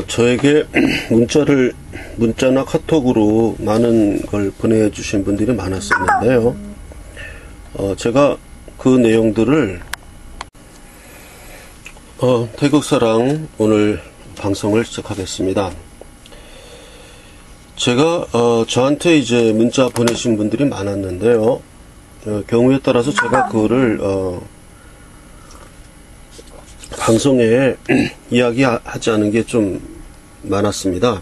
저에게 문자나 카톡으로 많은 걸 보내주신 분들이 많았었는데요. 제가 그 내용들을 태극사랑 오늘 방송을 시작하겠습니다. 제가 저한테 이제 문자 보내신 분들이 많았는데요. 경우에 따라서 제가 그거를 방송에 이야기하지 않은 게 좀 많았습니다.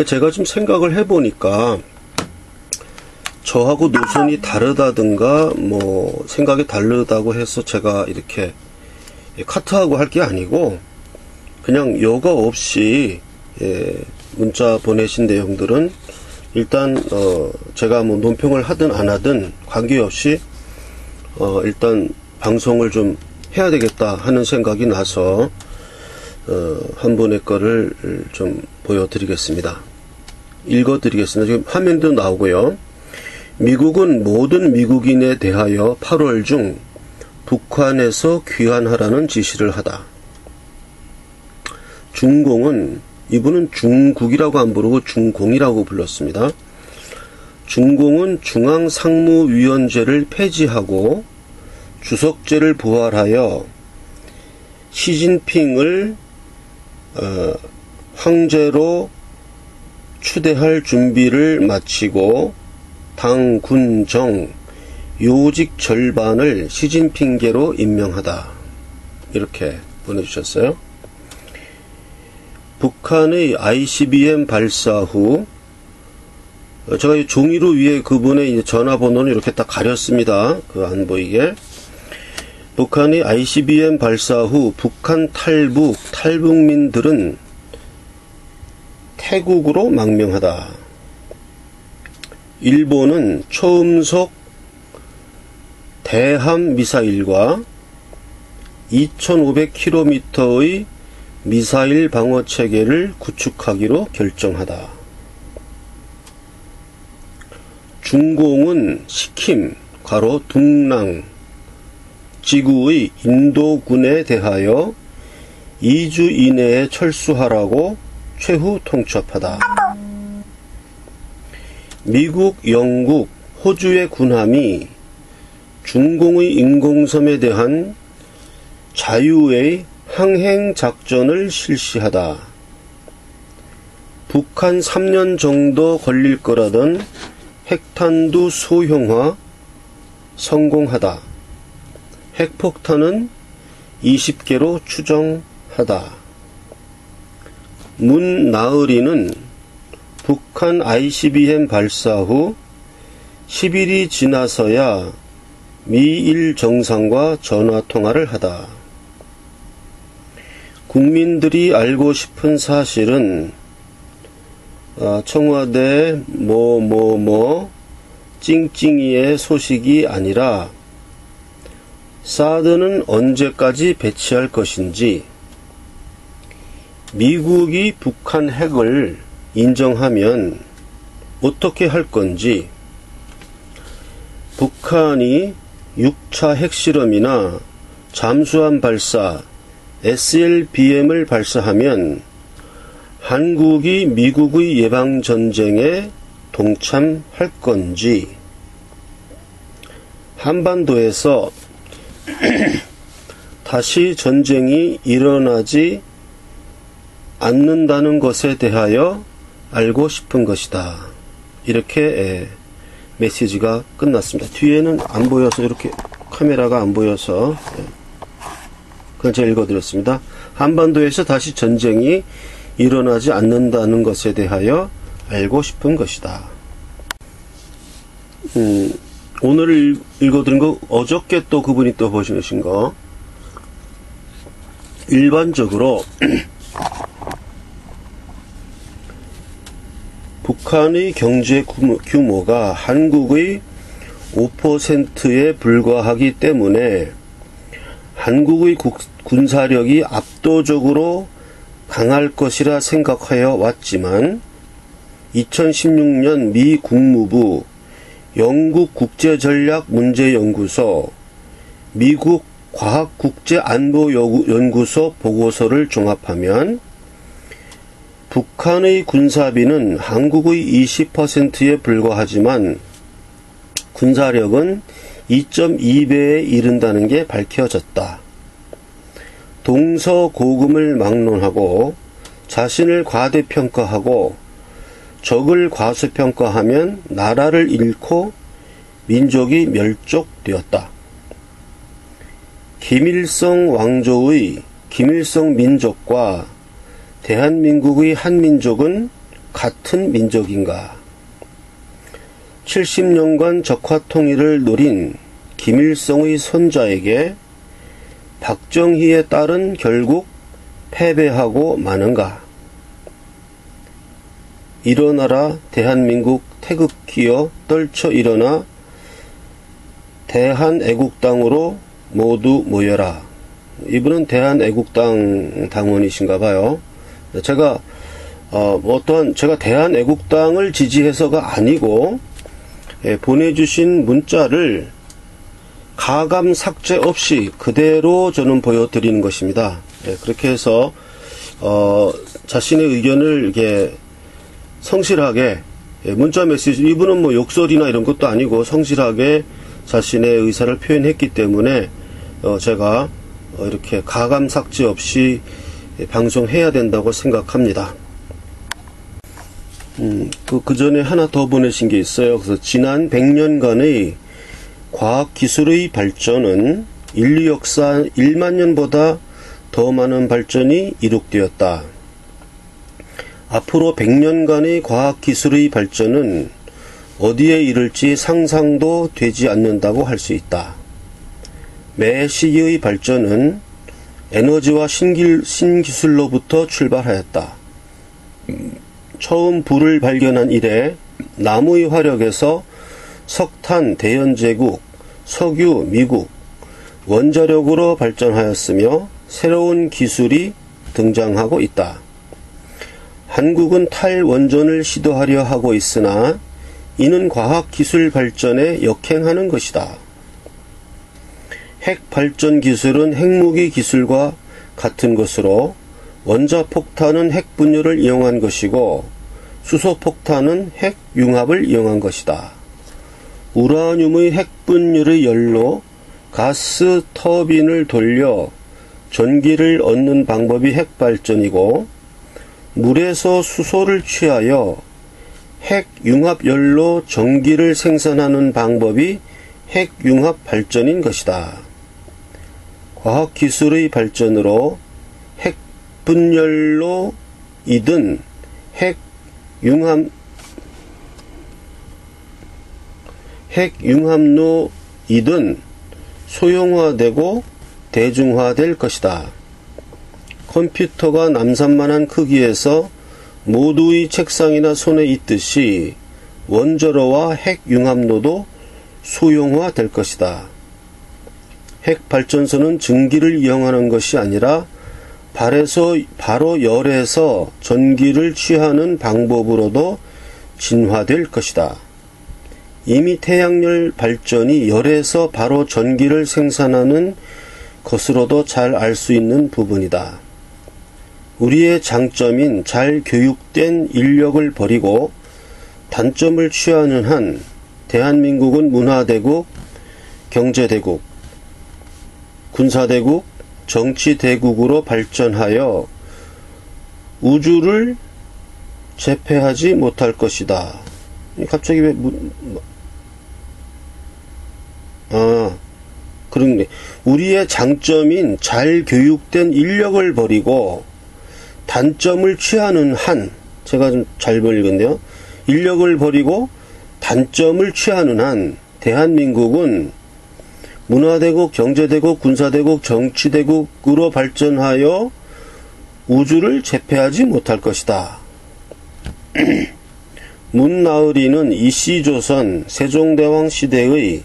제가 좀 생각을 해보니까 저하고 노선이 다르다든가 뭐 생각이 다르다고 해서 제가 이렇게 카트하고 할 게 아니고 그냥 여과 없이 문자 보내신 내용들은 일단 제가 뭐 논평을 하든 안 하든 관계없이 일단 방송을 좀 해야 되겠다 하는 생각이 나서 한 분의 거를 좀 보여드리겠습니다. 읽어드리겠습니다. 지금 화면도 나오고요. 미국은 모든 미국인에 대하여 8월 중 북한에서 귀환하라는 지시를 하다. 중공은, 이분은 중국이라고 안 부르고 중공이라고 불렀습니다. 중공은 중앙상무위원제를 폐지하고 주석제를 부활하여 시진핑을 황제로 추대할 준비를 마치고 당, 군, 정, 요직 절반을 시진핑계로 임명하다. 이렇게 보내주셨어요. 북한의 ICBM 발사 후 제가 이 종이로 위에 그분의 전화번호는 이렇게 딱 가렸습니다. 그 안 보이게. 북한의 ICBM 발사 후 북한 탈북민들은 태국으로 망명하다. 일본은 초음속 대함 미사일과 2500km의 미사일 방어 체계를 구축하기로 결정하다. 중공은 시킴, 둥랑 지구의 인도군에 대하여 2주 이내에 철수하라고 최후 통첩하다. 미국, 영국, 호주의 군함이 중공의 인공섬에 대한 자유의 항행 작전을 실시하다. 북한 3년 정도 걸릴 거라던 핵탄두 소형화 성공하다. 핵폭탄은 20개로 추정하다. 문나으리는 북한 ICBM 발사 후 10일이 지나서야 미일 정상과 전화통화를 하다. 국민들이 알고 싶은 사실은 청와대 찡찡이의 소식이 아니라 사드는 언제까지 배치할 것인지, 미국이 북한 핵을 인정하면 어떻게 할 건지, 북한이 6차 핵실험이나 잠수함 발사, SLBM을 발사하면 한국이 미국의 예방전쟁에 동참할 건지, 한반도에서 다시 전쟁이 일어나지 않는다는 것에 대하여 알고 싶은 것이다. 이렇게 메시지가 끝났습니다. 뒤에는 안 보여서, 이렇게 카메라가 안 보여서 그건 제가 읽어드렸습니다. 한반도에서 다시 전쟁이 일어나지 않는다는 것에 대하여 알고 싶은 것이다. 오늘 읽어드린 거, 어저께 또 그분이 또 보시신 거, 일반적으로 북한의 경제 규모가 한국의 5%에 불과하기 때문에 한국의 군사력이 압도적으로 강할 것이라 생각하여 왔지만 2016년 미 국무부 영국 국제전략문제연구소, 미국 과학국제안보연구소 보고서를 종합하면 북한의 군사비는 한국의 20%에 불과하지만 군사력은 2.2배에 이른다는 게 밝혀졌다. 동서고금을 막론하고 자신을 과대평가하고 적을 과소평가하면 나라를 잃고 민족이 멸족되었다. 김일성 왕조의 김일성 민족과 대한민국의 한민족은 같은 민족인가? 70년간 적화통일을 노린 김일성의 손자에게 박정희의 딸은 결국 패배하고 마는가? 일어나라 대한민국 태극기여 떨쳐 일어나 대한애국당으로 모두 모여라. 이분은 대한애국당 당원이신가 봐요. 제가 제가 대한애국당을 지지해서가 아니고 보내주신 문자를 가감 삭제 없이 그대로 저는 보여드리는 것입니다. 그렇게 해서 자신의 의견을 이렇게 성실하게 문자 메시지, 이분은 뭐 욕설이나 이런 것도 아니고 성실하게 자신의 의사를 표현했기 때문에 제가 이렇게 가감 삭제 없이 방송해야 된다고 생각합니다. 그 전에 하나 더 보내신 게 있어요. 그래서 지난 100년간의 과학기술의 발전은 인류 역사 1만 년보다 더 많은 발전이 이룩되었다. 앞으로 100년간의 과학기술의 발전은 어디에 이를지 상상도 되지 않는다고 할 수 있다. 매 시기의 발전은 에너지와 신기술로부터 출발하였다. 처음 불을 발견한 이래 나무의 화력에서 석탄, 대연제국, 석유, 미국, 원자력으로 발전하였으며 새로운 기술이 등장하고 있다. 한국은 탈원전을 시도하려 하고 있으나 이는 과학기술 발전에 역행하는 것이다. 핵발전 기술은 핵무기 기술과 같은 것으로 원자폭탄은 핵분열을 이용한 것이고 수소폭탄은 핵융합을 이용한 것이다. 우라늄의 핵분열의 열로 가스 터빈을 돌려 전기를 얻는 방법이 핵발전이고 물에서 수소를 취하여 핵융합열로 전기를 생산하는 방법이 핵융합 발전인 것이다. 과학기술의 발전으로 핵분열로 이든 핵융합로 이든 소형화되고 대중화될 것이다. 컴퓨터가 남산만한 크기에서 모두의 책상이나 손에 있듯이 원자로와 핵융합로도 소형화될 것이다. 핵발전소는 증기를 이용하는 것이 아니라 바로 열에서 전기를 취하는 방법으로도 진화될 것이다. 이미 태양열 발전이 열에서 바로 전기를 생산하는 것으로도 잘 알 수 있는 부분이다. 우리의 장점인 잘 교육된 인력을 버리고 단점을 취하는 한 대한민국은 문화대국, 경제대국, 군사대국, 정치대국으로 발전하여 우주를 제패하지 못할 것이다. 갑자기 왜 그런데 우리의 장점인 잘 교육된 인력을 버리고 단점을 취하는 한, 제가 좀 잘 읽었네요. 인력을 버리고 단점을 취하는 한 대한민국은 문화대국, 경제대국, 군사대국, 정치대국으로 발전하여 우주를 제패하지 못할 것이다. 문나으리는 이씨조선 세종대왕 시대의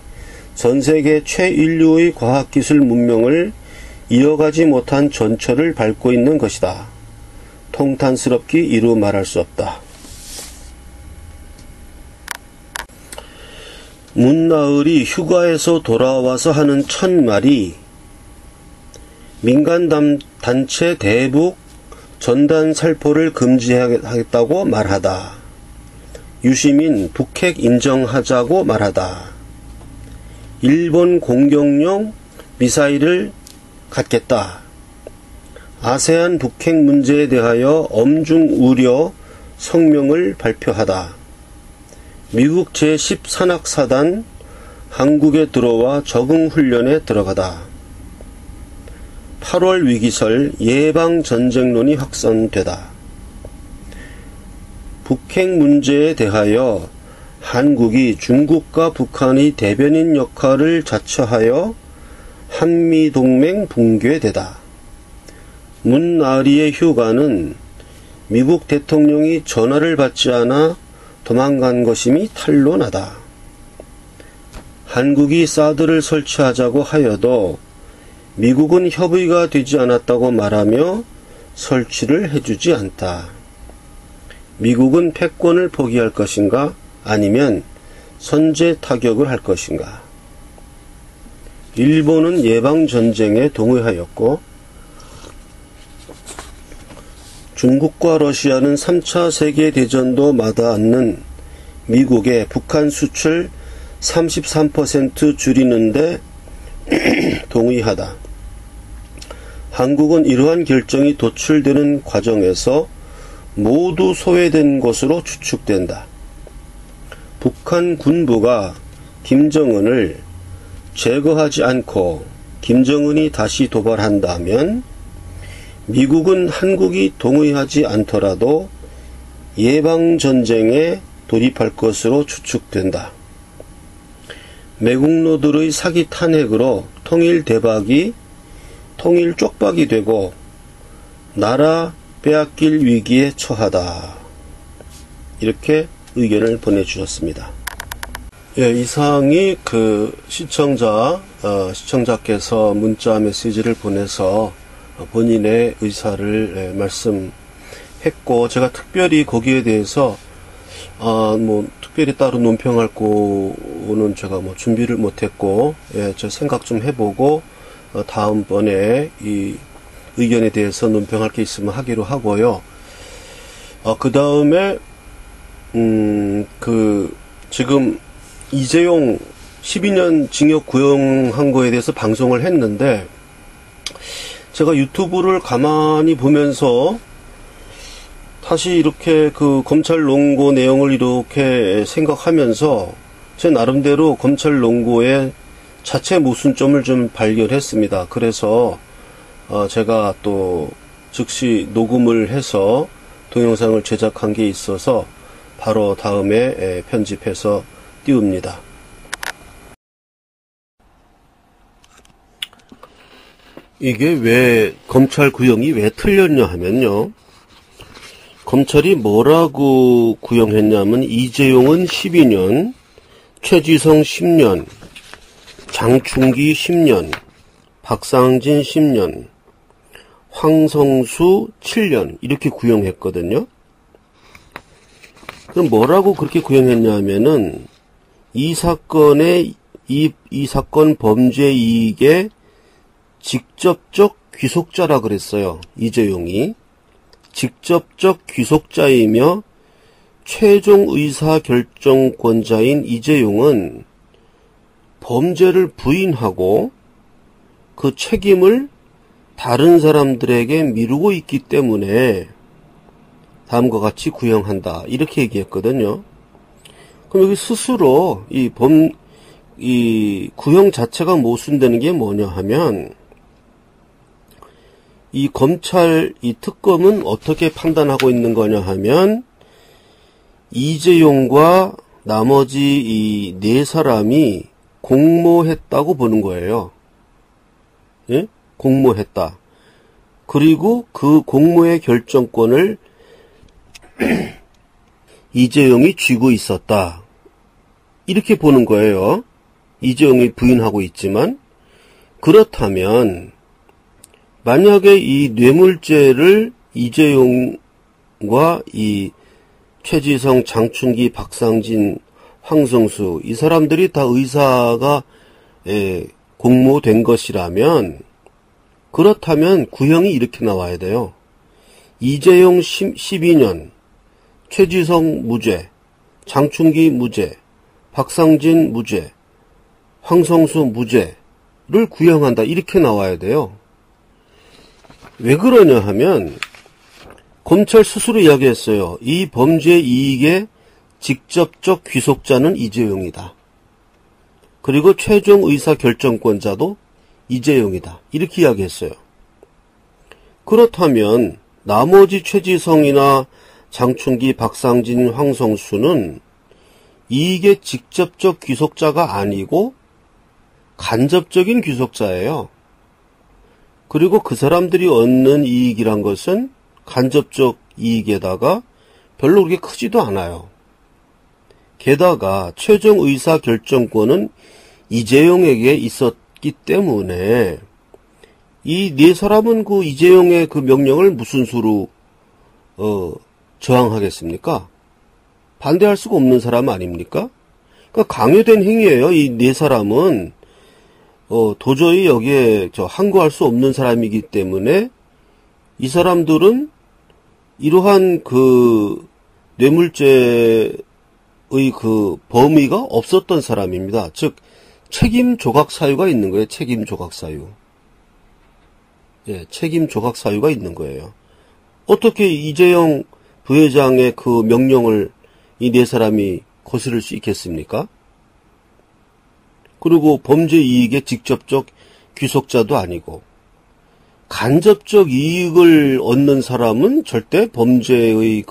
전세계 최인류의 과학기술 문명을 이어가지 못한 전철을 밟고 있는 것이다. 통탄스럽기 이루 말할 수 없다. 문나을이 휴가에서 돌아와서 하는 첫 말이 민간 단체 대북 전단 살포를 금지하겠다고 말하다. 유시민 북핵 인정하자고 말하다. 일본 공격용 미사일을 갖겠다. 아세안 북핵 문제에 대하여 엄중 우려 성명을 발표하다. 미국 제10산악사단 한국에 들어와 적응훈련에 들어가다. 8월 위기설 예방전쟁론이 확산되다. 북핵 문제에 대하여 한국이 중국과 북한의 대변인 역할을 자처하여 한미동맹 붕괴되다. 문나리의 휴가는 미국 대통령이 전화를 받지 않아 도망간 것임이 탄로나다. 한국이 사드를 설치하자고 하여도 미국은 협의가 되지 않았다고 말하며 설치를 해주지 않다. 미국은 패권을 포기할 것인가 아니면 선제 타격을 할 것인가. 일본은 예방전쟁에 동의하였고 중국과 러시아는 3차 세계대전도 마다 않는 미국의 북한 수출 33% 줄이는데 동의하다. 한국은 이러한 결정이 도출되는 과정에서 모두 소외된 것으로 추측된다. 북한 군부가 김정은을 제거하지 않고 김정은이 다시 도발한다면 미국은 한국이 동의하지 않더라도 예방전쟁에 돌입할 것으로 추측된다. 매국노들의 사기 탄핵으로 통일 쪽박이 되고 나라 빼앗길 위기에 처하다. 이렇게 의견을 보내주셨습니다. 예, 이상이 시청자께서 문자 메시지를 보내서 본인의 의사를 말씀했고, 제가 특별히 거기에 대해서 특별히 따로 논평할 거는 제가 준비를 못했고, 제 생각 좀 해보고 다음번에 이 의견에 대해서 논평할 게 있으면 하기로 하고요. 그 다음에 지금 이재용 12년 징역 구형한 거에 대해서 방송을 했는데, 제가 유튜브를 가만히 보면서 다시 이렇게 검찰 논고 내용을 이렇게 생각하면서 제 나름대로 검찰 논고의 자체 모순점을 좀 발견했습니다. 그래서 제가 또 즉시 녹음을 해서 동영상을 제작한 게 있어서 바로 다음에 편집해서 띄웁니다. 이게 왜 검찰 구형이 왜 틀렸냐 하면요, 검찰이 뭐라고 구형했냐면 이재용은 12년, 최지성 10년, 장충기 10년, 박상진 10년, 황성수 7년 이렇게 구형했거든요. 그럼 뭐라고 그렇게 구형했냐 하면은 이 사건의 이 사건 범죄 이익의 직접적 귀속자라 그랬어요. 이재용이 직접적 귀속자이며 최종 의사결정권자인 이재용은 범죄를 부인하고 그 책임을 다른 사람들에게 미루고 있기 때문에 다음과 같이 구형한다. 이렇게 얘기했거든요. 그럼 여기 스스로 이 구형 자체가 모순되는 게 뭐냐 하면, 이 검찰 이 특검은 어떻게 판단하고 있는 거냐 하면 이재용과 나머지 이 네 사람이 공모했다고 보는 거예요. 예? 공모했다. 그리고 그 공모의 결정권을 이재용이 쥐고 있었다. 이렇게 보는 거예요. 이재용이 부인하고 있지만, 그렇다면 만약에 이 뇌물죄를 이재용과 이 최지성, 장충기, 박상진, 황성수 이 사람들이 다 의사가 공모된 것이라면, 그렇다면 구형이 이렇게 나와야 돼요. 이재용 12년, 최지성 무죄, 장충기 무죄, 박상진 무죄, 황성수 무죄를 구형한다. 이렇게 나와야 돼요. 왜 그러냐 하면 검찰 스스로 이야기했어요. 이 범죄 이익의 직접적 귀속자는 이재용이다. 그리고 최종 의사결정권자도 이재용이다. 이렇게 이야기했어요. 그렇다면 나머지 최지성이나 장충기, 박상진, 황성수는 이익의 직접적 귀속자가 아니고 간접적인 귀속자예요. 그리고 그 사람들이 얻는 이익이란 것은 간접적 이익에다가 별로 그렇게 크지도 않아요. 게다가 최종 의사결정권은 이재용에게 있었기 때문에 이 네 사람은 그 이재용의 그 명령을 무슨 수로 저항하겠습니까? 반대할 수가 없는 사람 아닙니까? 그러니까 강요된 행위예요. 이 네 사람은 도저히 여기에 항거할 수 없는 사람이기 때문에 이 사람들은 이러한 그 뇌물죄의 그 범위가 없었던 사람입니다. 즉 책임 조각 사유가 있는 거예요. 책임 조각 사유. 예, 책임 조각 사유가 있는 거예요. 어떻게 이재용 부회장의 그 명령을 이 네 사람이 거스를 수 있겠습니까? 그리고 범죄 이익의 직접적 귀속자도 아니고 간접적 이익을 얻는 사람은 절대 범죄의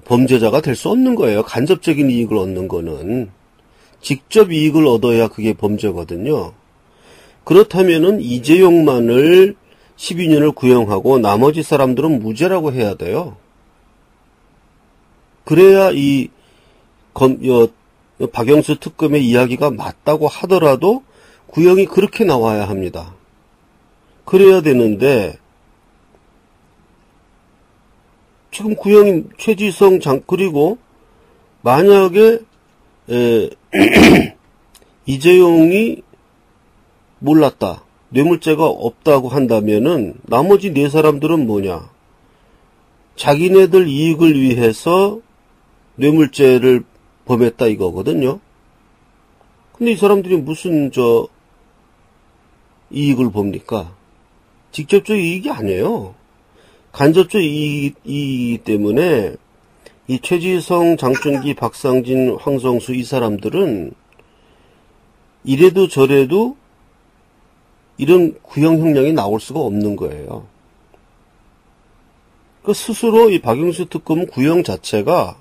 범죄자가 될 수 없는 거예요. 간접적인 이익을 얻는 거는 직접 이익을 얻어야 그게 범죄거든요. 그렇다면은 이재용만을 12년을 구형하고 나머지 사람들은 무죄라고 해야 돼요. 그래야 이 박영수 특검의 이야기가 맞다고 하더라도 구형이 그렇게 나와야 합니다. 그래야 되는데 지금 구형이 최지성 그리고 만약에 이재용이 몰랐다. 뇌물죄가 없다고 한다면은 나머지 네 사람들은 뭐냐? 자기네들 이익을 위해서 뇌물죄를 범했다 이거거든요. 근데 이 사람들이 무슨 이익을 봅니까? 직접적 이익이 아니에요. 간접적 이익이기 때문에 이 최지성, 장충기, 박상진, 황성수 이 사람들은 이래도 저래도 이런 구형 형량이 나올 수가 없는 거예요. 그 스스로 이 박영수 특검 구형 자체가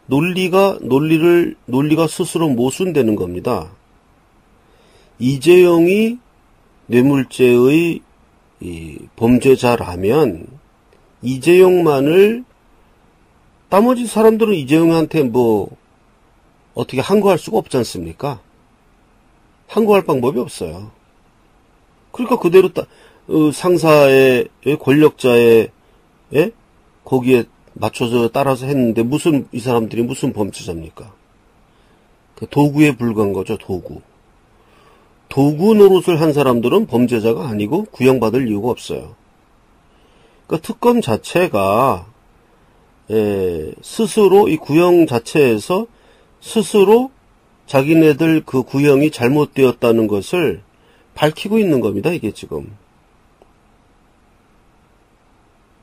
논리가 스스로 모순되는 겁니다. 이재용이 뇌물죄의 이 범죄자라면 이재용만을 나머지 사람들은 이재용한테 뭐 어떻게 항거할 수가 없지 않습니까? 항거할 방법이 없어요. 그러니까 그대로 상사의 권력자의 거기에 맞춰서 따라서 했는데 이 사람들이 무슨 범죄자입니까? 도구에 불과한 거죠. 도구 노릇을 한 사람들은 범죄자가 아니고 구형받을 이유가 없어요. 그러니까 특검 자체가 스스로 이 구형 자체에서 스스로 자기네들 그 구형이 잘못되었다는 것을 밝히고 있는 겁니다. 이게 지금.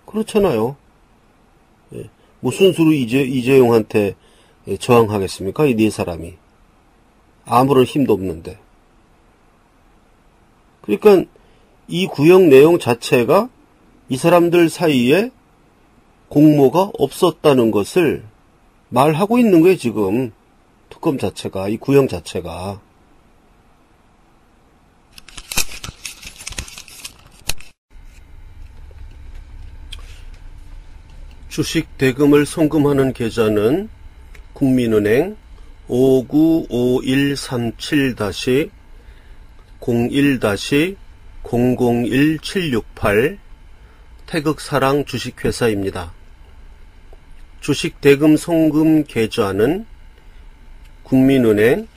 그렇잖아요. 무슨 수로 이재용한테 저항하겠습니까? 이 네 사람이. 아무런 힘도 없는데. 그러니까 이 구형 내용 자체가 이 사람들 사이에 공모가 없었다는 것을 말하고 있는 거예요, 지금. 특검 자체가, 이 구형 자체가. 주식 대금을 송금하는 계좌는 국민은행 595137-01-001768 태극사랑 주식회사입니다. 주식 대금 송금 계좌는 국민은행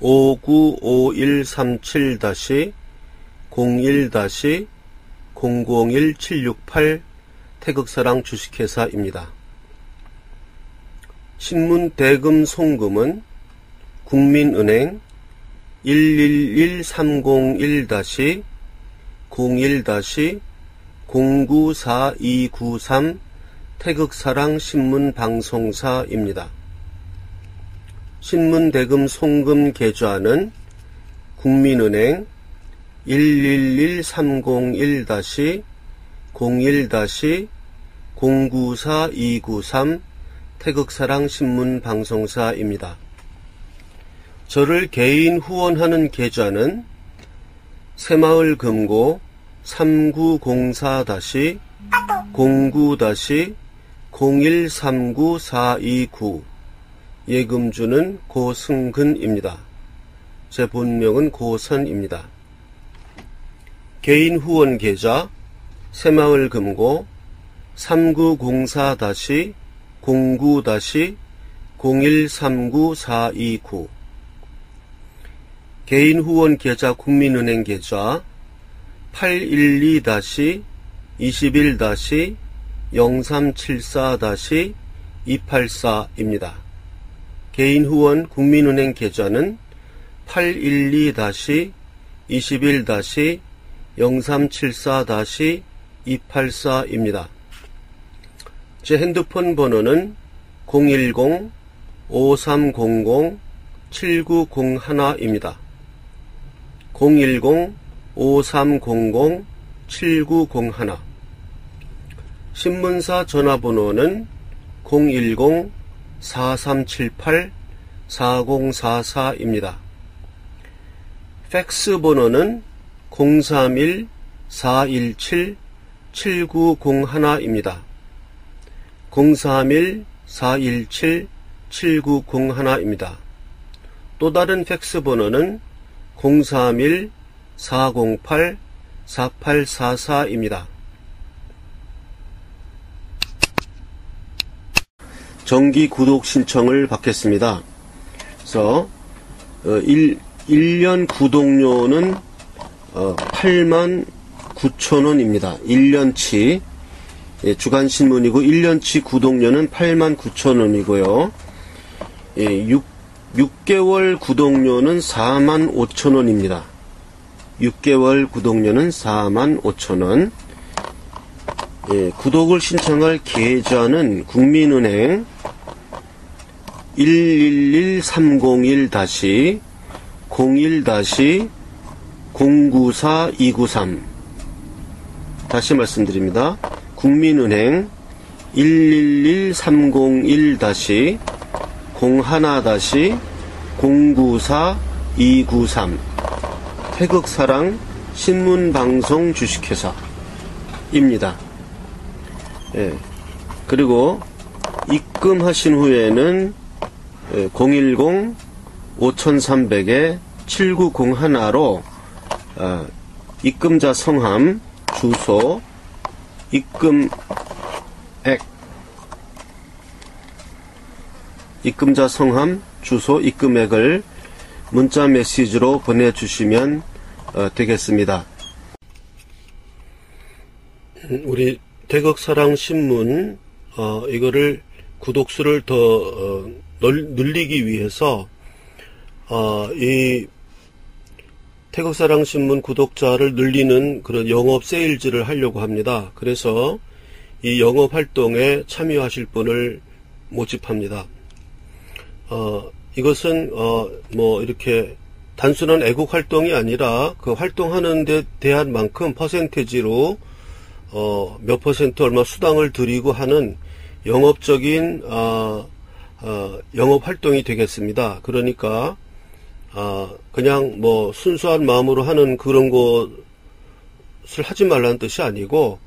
595137-01-001768 01-001768 태극사랑 주식회사입니다. 신문 대금 송금은 국민은행 111-301-01-094293 태극사랑 신문방송사입니다. 신문 대금 송금 계좌는 국민은행 111-301-01-094293 태극사랑 신문방송사입니다. 저를 개인 후원하는 계좌는 새마을금고 3904-09-0139-429 예금주는 고승근입니다. 제 본명은 고선입니다. 개인 후원 계좌 새마을금고 3904-09-0139-429 개인 후원 계좌 국민은행 계좌 812-21-0374-284입니다. 개인 후원 국민은행 계좌는 812-21-0374-284입니다. 제 핸드폰 번호는 010-5300-7901입니다. 010-5300-7901 신문사 전화번호는 010-4378-4044입니다. 팩스 번호는 031-417-7901입니다. 031-417-7901입니다. 또 다른 팩스 번호는 031-408-4844입니다. 정기 구독 신청을 받겠습니다. 그래서 1년 구독료는 89,000원입니다. 1년치 주간신문이고 1년치 구독료는 89,000원이고요. 6개월 구독료는 45,000원입니다. 6개월 구독료는 45,000원. 구독을 신청할 계좌는 국민은행 111-301-01-094293 다시 말씀드립니다. 국민은행 111-301-01-094293 태극사랑 신문방송 주식회사입니다. 그리고 입금하신 후에는 010-5300-7901로 입금자 성함, 주소, 입금액, 입금자 성함, 주소, 입금액을 문자 메시지로 보내주시면 되겠습니다. 우리 태극사랑 신문 이거를 구독수를 더 늘리기 위해서 이 태극사랑 신문 구독자를 늘리는 그런 영업 세일즈를 하려고 합니다. 그래서 이 영업 활동에 참여하실 분을 모집합니다. 이것은 뭐 이렇게 단순한 애국 활동이 아니라 그 활동하는 데 대한 만큼 퍼센테지로 몇 퍼센트 얼마 수당을 드리고 하는 영업적인 영업 활동이 되겠습니다. 그러니까 그냥 뭐 순수한 마음으로 하는 그런 것을 하지 말라는 뜻이 아니고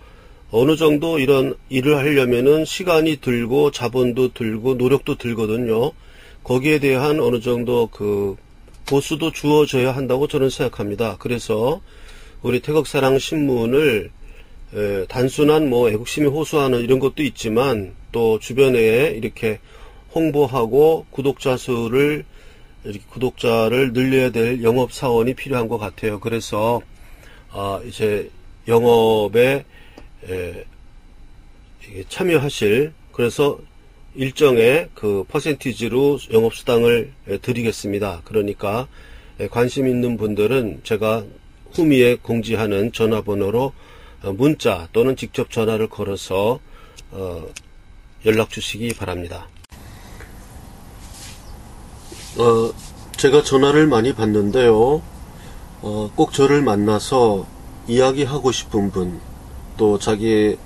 어느 정도 이런 일을 하려면은 시간이 들고 자본도 들고 노력도 들거든요. 거기에 대한 어느 정도 그 보수도 주어져야 한다고 저는 생각합니다. 그래서 우리 태극사랑 신문을 단순한 뭐 애국심이 호소하는 이런 것도 있지만 또 주변에 이렇게 홍보하고 구독자 수를 이렇게 구독자를 늘려야 될 영업사원이 필요한 것 같아요. 그래서 이제 영업에 참여하실, 그래서 일정의 그 퍼센티지로 영업수당을 드리겠습니다. 그러니까 관심 있는 분들은 제가 후미에 공지하는 전화번호로 문자 또는 직접 전화를 걸어서 연락 주시기 바랍니다. 제가 전화를 많이 받는데요. 꼭 저를 만나서 이야기하고 싶은 분, 또 자기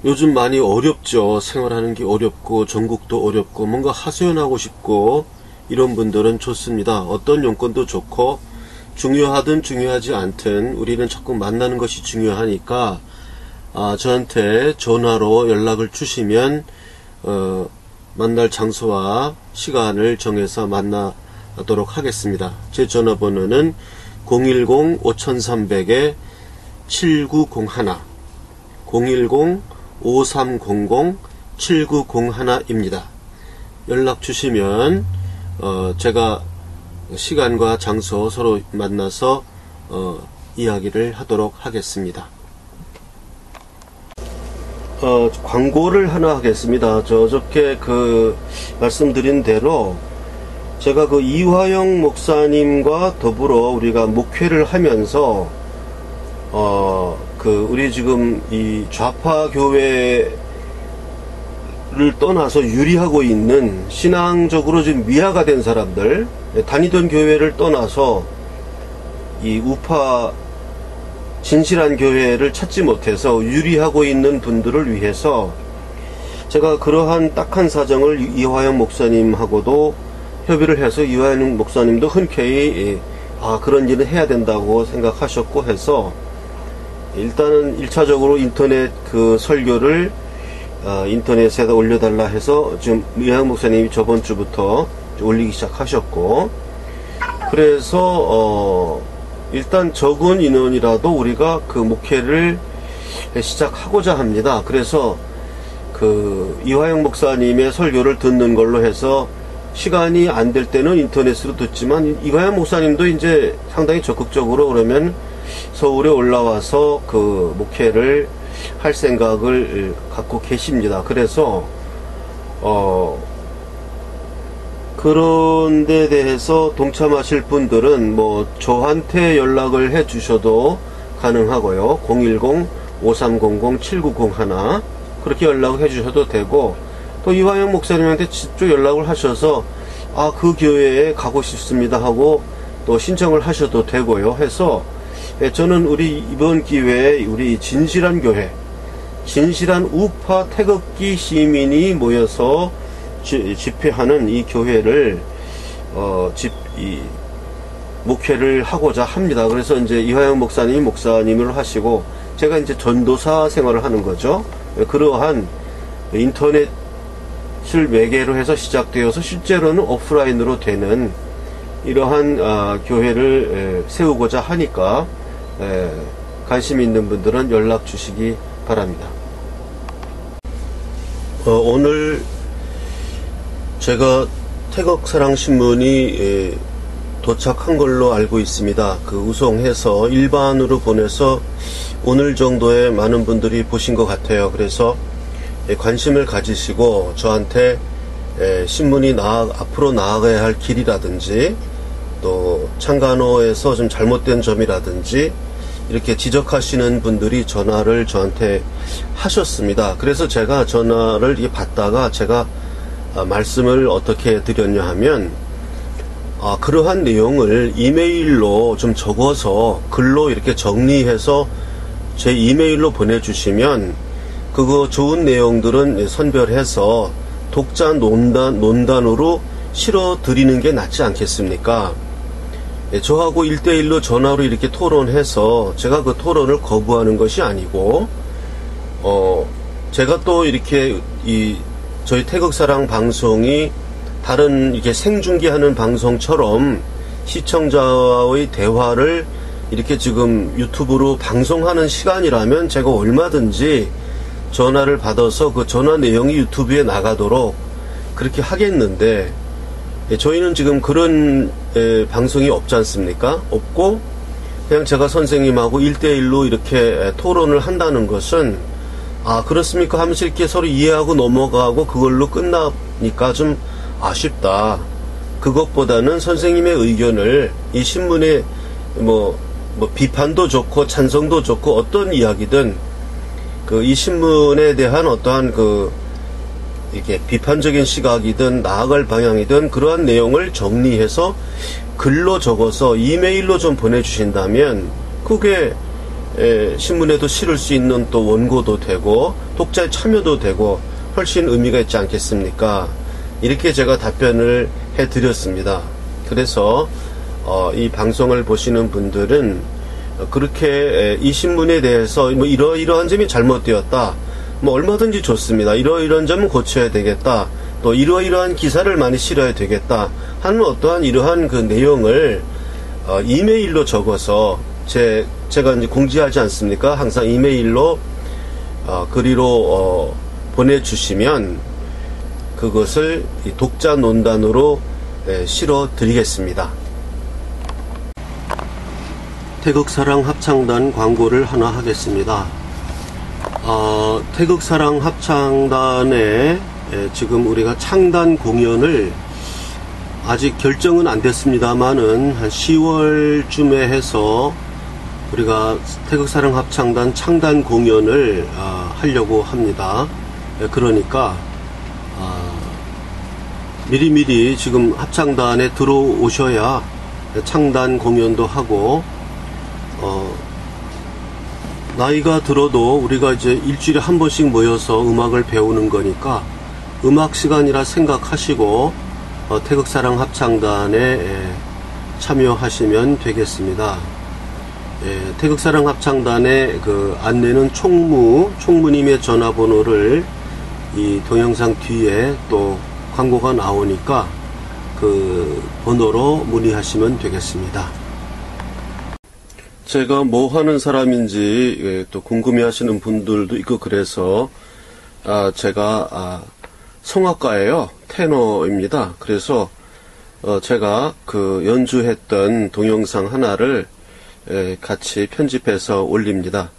요즘 많이 어렵죠. 생활하는 게 어렵고 전국도 어렵고 뭔가 하소연하고 싶고 이런 분들은 좋습니다. 어떤 용건도 좋고 중요하든 중요하지 않든 우리는 자꾸 만나는 것이 중요하니까 저한테 전화로 연락을 주시면 만날 장소와 시간을 정해서 만나도록 하겠습니다. 제 전화번호는 010-5300-7901 010-5300-7901입니다. 연락 주시면 제가 시간과 장소 서로 만나서 이야기를 하도록 하겠습니다. 광고를 하나 하겠습니다. 어저께 말씀드린 대로 제가 이화영 목사님과 더불어 우리가 목회를 하면서 우리 지금 이 좌파 교회를 떠나서 유리하고 있는 신앙적으로 지금 미화가 된 사람들, 다니던 교회를 떠나서 이 우파 진실한 교회를 찾지 못해서 유리하고 있는 분들을 위해서 제가 그러한 딱한 사정을 이화영 목사님하고도 협의를 해서 이화영 목사님도 흔쾌히 그런 일은 해야 된다고 생각하셨고 해서 일단은 1차적으로 인터넷 설교를 인터넷에다 올려달라 해서 지금 이화영 목사님이 저번 주부터 올리기 시작하셨고, 그래서 일단 적은 인원이라도 우리가 목회를 시작하고자 합니다. 그래서 이화영 목사님의 설교를 듣는 걸로 해서 시간이 안 될 때는 인터넷으로 듣지만 이화영 목사님도 이제 상당히 적극적으로 그러면 서울에 올라와서 목회를 할 생각을 갖고 계십니다. 그래서 그런 데 대해서 동참하실 분들은 저한테 연락을 해 주셔도 가능하고요. 010-5300-7901 그렇게 연락을 해 주셔도 되고, 또 이화영 목사님한테 직접 연락을 하셔서 그 교회에 가고 싶습니다 하고 또 신청을 하셔도 되고요. 해서 저는 우리 이번 기회에 우리 진실한 교회, 진실한 우파 태극기 시민이 모여서 집회하는 이 교회를 목회를 하고자 합니다. 그래서 이제 이화영 목사님이 목사님을 하시고 제가 이제 전도사 생활을 하는 거죠. 그러한 인터넷을 매개로 해서 시작되어서 실제로는 오프라인으로 되는 이러한 교회를 세우고자 하니까 관심 있는 분들은 연락 주시기 바랍니다. 오늘 제가 태극사랑신문이 도착한 걸로 알고 있습니다. 우송해서 일반으로 보내서 오늘 정도에 많은 분들이 보신 것 같아요. 그래서 관심을 가지시고 저한테 신문이 앞으로 나아가야 할 길이라든지 또 창간호에서 좀 잘못된 점이라든지 이렇게 지적하시는 분들이 전화를 저한테 하셨습니다. 그래서 제가 전화를 받다가 제가 말씀을 어떻게 드렸냐 하면 그러한 내용을 이메일로 좀 적어서 글로 이렇게 정리해서 제 이메일로 보내주시면 그거 좋은 내용들은 선별해서 독자 논단으로 실어드리는 게 낫지 않겠습니까? 저하고 1대1로 전화로 이렇게 토론해서 제가 그 토론을 거부하는 것이 아니고 제가 또 이렇게 저희 태극사랑 방송이 다른 이렇게 생중계하는 방송처럼 시청자와의 대화를 이렇게 지금 유튜브로 방송하는 시간이라면 제가 얼마든지 전화를 받아서 그 전화 내용이 유튜브에 나가도록 그렇게 하겠는데, 저희는 지금 그런 방송이 없지 않습니까? 없고 그냥 제가 선생님하고 1대1로 이렇게 토론을 한다는 것은, 아, 그렇습니까? 하면서 이렇게 서로 이해하고 넘어가고 그걸로 끝나니까 좀 아쉽다. 그것보다는 선생님의 의견을 이 신문에 뭐 비판도 좋고 찬성도 좋고 어떤 이야기든 이 신문에 대한 어떠한 이게 비판적인 시각이든 나아갈 방향이든 그러한 내용을 정리해서 글로 적어서 이메일로 좀 보내주신다면 그게 신문에도 실을 수 있는 또 원고도 되고 독자의 참여도 되고 훨씬 의미가 있지 않겠습니까? 이렇게 제가 답변을 해드렸습니다. 그래서 이 방송을 보시는 분들은 그렇게 이 신문에 대해서 뭐 이러이러한 점이 잘못되었다, 뭐 얼마든지 좋습니다, 이러이러한 점은 고쳐야 되겠다, 또 이러이러한 기사를 많이 실어야 되겠다 하는 어떠한 이러한 그 내용을 이메일로 적어서 제가 이제 공지하지 않습니까? 항상 이메일로 그리로 보내주시면 그것을 이 독자 논단으로 실어 드리겠습니다. 태극사랑 합창단 광고를 하나 하겠습니다. 태극사랑 합창단에 지금 우리가 창단 공연을 아직 결정은 안 됐습니다만은 한 10월쯤에 해서 우리가 태극사랑 합창단 창단 공연을 하려고 합니다. 그러니까 미리미리 지금 합창단에 들어오셔야 창단 공연도 하고, 나이가 들어도 우리가 이제 일주일에 한 번씩 모여서 음악을 배우는 거니까 음악 시간이라 생각하시고 태극사랑 합창단에 참여하시면 되겠습니다. 태극사랑 합창단의 그 안내는 총무님의 전화번호를 이 동영상 뒤에 또 광고가 나오니까 그 번호로 문의하시면 되겠습니다. 제가 뭐 하는 사람인지 또 궁금해 하시는 분들도 있고, 그래서 제가 성악가예요. 테너입니다. 그래서 제가 그 연주했던 동영상 하나를 같이 편집해서 올립니다.